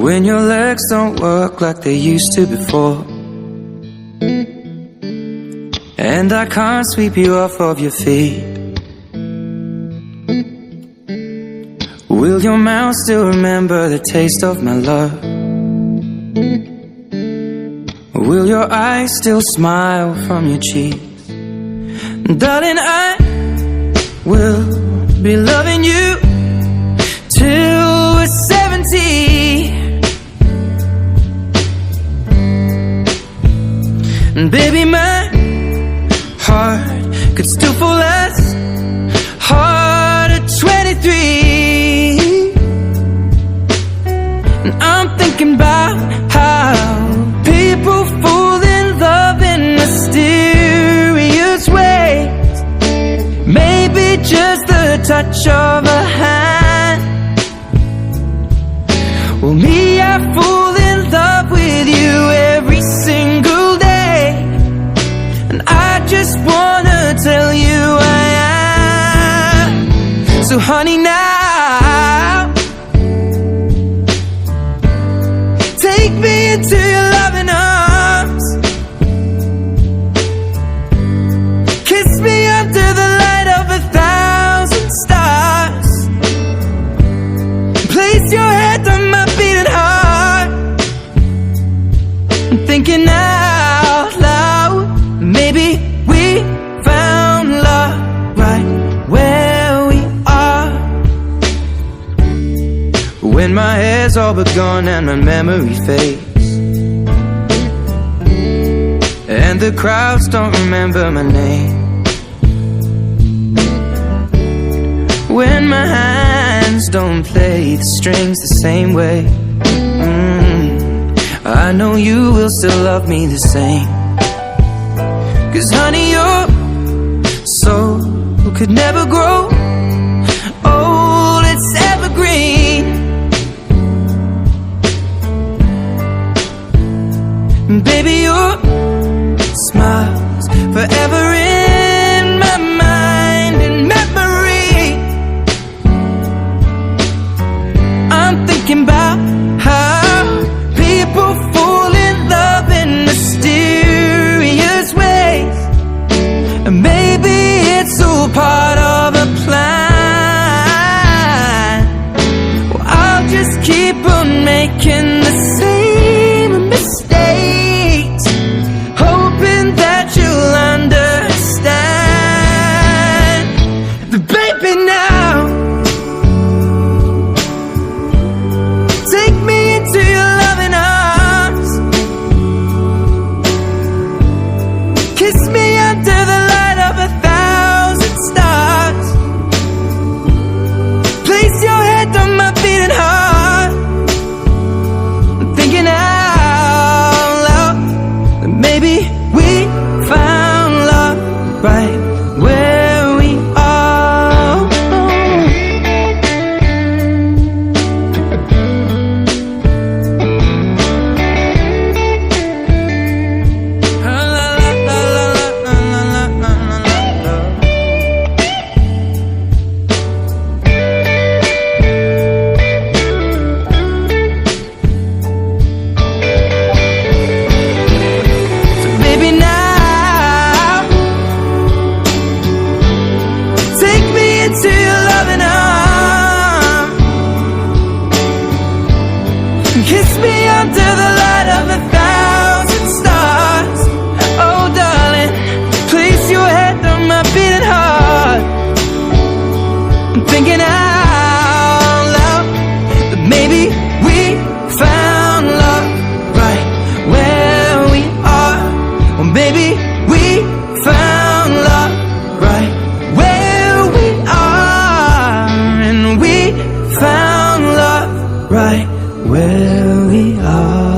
when your legs don't work like they used to before, and I can't sweep you off of your feet. Will your mouth still remember the taste of my love? Will your eyes still smile from your cheeks? Darling, I will be loving you till we're 70. And baby, my heart could still fall as hard at 23. And I'm thinking about how people fall in love in mysterious ways. Maybe just the touch of a hand. Well, me, I fall in love with you every single day, and I just wanna tell you I am. So honey, now take me into your loving arms. Kiss me under the light of 1,000 stars. Place your head on my beating heart. I'm thinking out loud, maybe we found love right where we are. When my hair's all but gone and my memory fades, and the crowds don't remember my name, when my hands don't play the strings the same way, I know you will still love me the same. 'Cause honey, your soul could never grow old, it's evergreen. Baby, your smile's forever in my mind and memory. I'm thinking about how people fall in love in mysterious ways, and maybe it's all part of a plan. Well, I'll just keep on making the same mistakes, hoping that you'll understand. But baby, now take me into your loving arms. Kiss me under the light of 1,000 stars. Place your head on my beating heart. I'm thinking out loud that maybe we found love right where we are. So baby, now take me into your loving arms. Kiss me under the light of 1,000 stars. Oh darling, place your head on my beating heart. I'm thinking out loud that maybe we found love right where we are. Or maybe we found love right where we are. And we found love right where we are.